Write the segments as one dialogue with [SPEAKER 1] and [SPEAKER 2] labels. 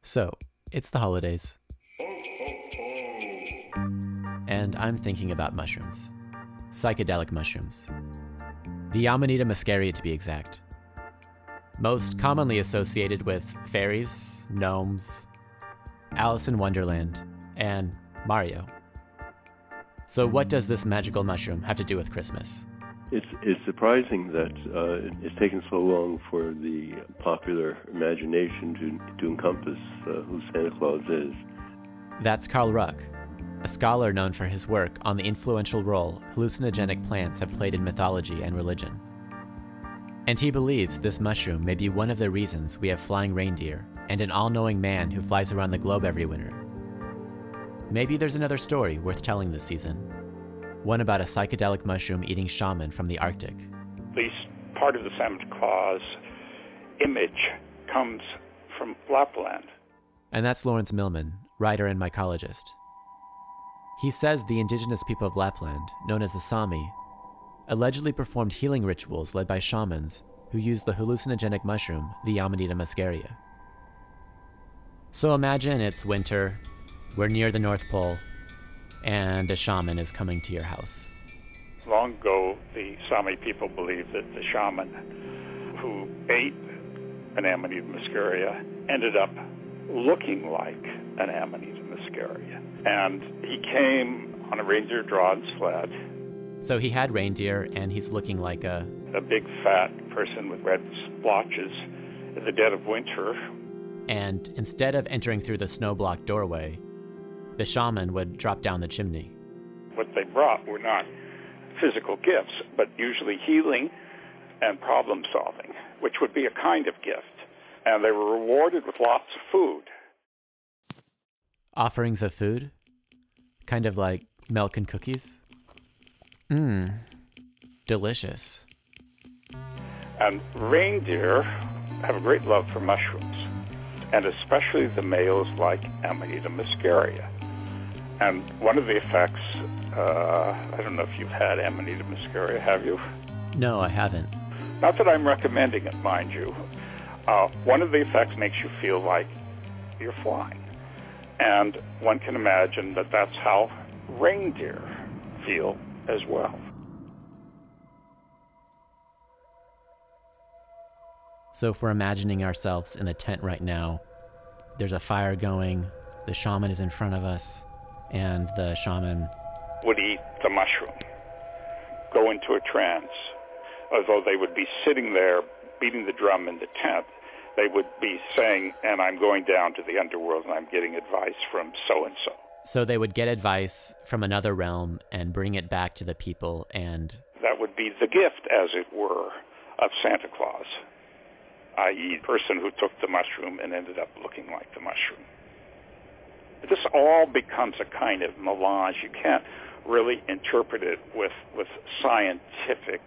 [SPEAKER 1] So, it's the holidays. And I'm thinking about mushrooms. Psychedelic mushrooms. The Amanita muscaria, to be exact. Most commonly associated with fairies, gnomes, Alice in Wonderland, and Mario. So what does this magical mushroom have to do with Christmas?
[SPEAKER 2] It's surprising that it's taken so long for the popular imagination to encompass who Santa Claus is.
[SPEAKER 1] That's Carl Ruck, a scholar known for his work on the influential role hallucinogenic plants have played in mythology and religion. And he believes this mushroom may be one of the reasons we have flying reindeer and an all-knowing man who flies around the globe every winter. Maybe there's another story worth telling this season. One about a psychedelic mushroom-eating shaman from the Arctic.
[SPEAKER 3] At least part of the Santa Claus image comes from Lapland.
[SPEAKER 1] And that's Lawrence Millman, writer and mycologist. He says the indigenous people of Lapland, known as the Sami, allegedly performed healing rituals led by shamans who used the hallucinogenic mushroom, the Amanita muscaria. So imagine it's winter, we're near the North Pole, and a shaman is coming to your house.
[SPEAKER 3] Long ago, the Sami people believed that the shaman who ate an Amanita muscaria ended up looking like an Amanita muscaria. And he came on a reindeer-drawn sled.
[SPEAKER 1] So he had reindeer, and he's looking like a
[SPEAKER 3] big, fat person with red splotches in the dead of winter.
[SPEAKER 1] And instead of entering through the snow-blocked doorway, the shaman would drop down the chimney.
[SPEAKER 3] What they brought were not physical gifts, but usually healing and problem-solving, which would be a kind of gift. And they were rewarded with lots of food.
[SPEAKER 1] Offerings of food? Kind of like milk and cookies? Delicious.
[SPEAKER 3] And reindeer have a great love for mushrooms, and especially the males like Amanita muscaria. And one of the effects, I don't know if you've had Amanita muscaria, have you?
[SPEAKER 1] No, I haven't.
[SPEAKER 3] Not that I'm recommending it, mind you. One of the effects makes you feel like you're flying. And one can imagine that that's how reindeer feel as well.
[SPEAKER 1] So if we're imagining ourselves in a tent right now, there's a fire going, the shaman is in front of us, and the shaman
[SPEAKER 3] would eat the mushroom, go into a trance. Although they would be sitting there beating the drum in the tent, they would be saying, and I'm going down to the underworld and I'm getting advice from so-and-so.
[SPEAKER 1] So they would get advice from another realm and bring it back to the people, and
[SPEAKER 3] that would be the gift, as it were, of Santa Claus, i.e. the person who took the mushroom and ended up looking like the mushroom. This all becomes a kind of melange. You can't really interpret it with scientific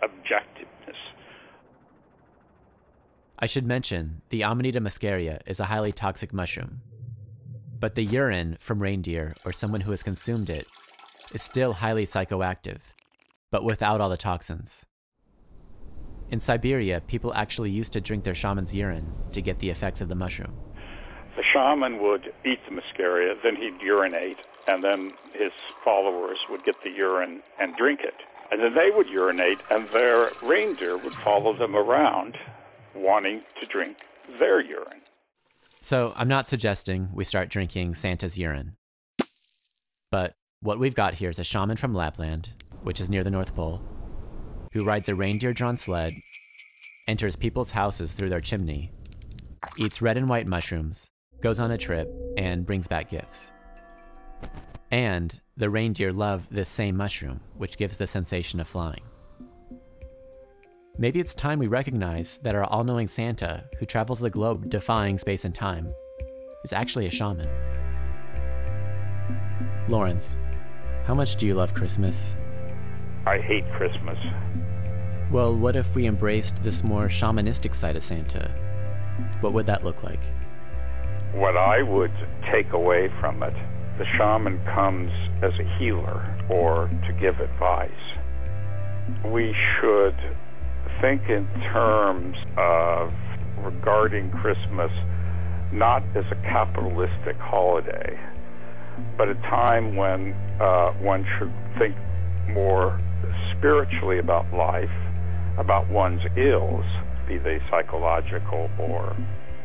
[SPEAKER 3] objectiveness.
[SPEAKER 1] I should mention, the Amanita muscaria is a highly toxic mushroom. But the urine from reindeer or someone who has consumed it is still highly psychoactive, but without all the toxins. In Siberia, people actually used to drink their shaman's urine to get the effects of the mushroom.
[SPEAKER 3] The shaman would eat the muscaria, then he'd urinate, and then his followers would get the urine and drink it. And then they would urinate, and their reindeer would follow them around, wanting to drink their urine.
[SPEAKER 1] So I'm not suggesting we start drinking Santa's urine. But what we've got here is a shaman from Lapland, which is near the North Pole, who rides a reindeer-drawn sled, enters people's houses through their chimney, eats red and white mushrooms, goes on a trip, and brings back gifts. And the reindeer love this same mushroom, which gives the sensation of flying. Maybe it's time we recognize that our all-knowing Santa, who travels the globe defying space and time, is actually a shaman. Lawrence, how much do you love Christmas?
[SPEAKER 3] I hate Christmas.
[SPEAKER 1] Well, what if we embraced this more shamanistic side of Santa? What would that look like?
[SPEAKER 3] What I would take away from it, the shaman comes as a healer or to give advice. We should think in terms of regarding Christmas not as a capitalistic holiday, but a time when one should think more spiritually about life, about one's ills, be they psychological or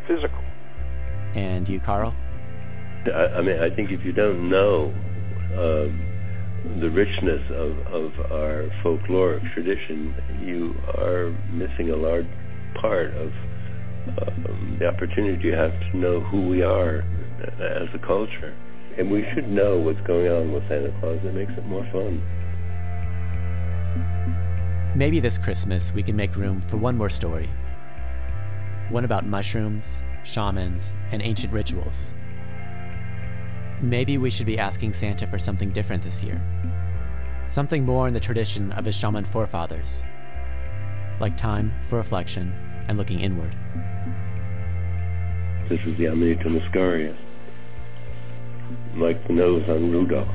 [SPEAKER 3] physical.
[SPEAKER 1] And you, Carl?
[SPEAKER 2] I mean, I think if you don't know the richness of our folkloric tradition, you are missing a large part of the opportunity you have to know who we are as a culture. And we should know what's going on with Santa Claus. It makes it more fun.
[SPEAKER 1] Maybe this Christmas we can make room for one more story. One about mushrooms, shamans, and ancient rituals. Maybe we should be asking Santa for something different this year. Something more in the tradition of his shaman forefathers. Like time for reflection and looking inward.
[SPEAKER 2] This is the Amanita muscaria, like the nose on Rudolph.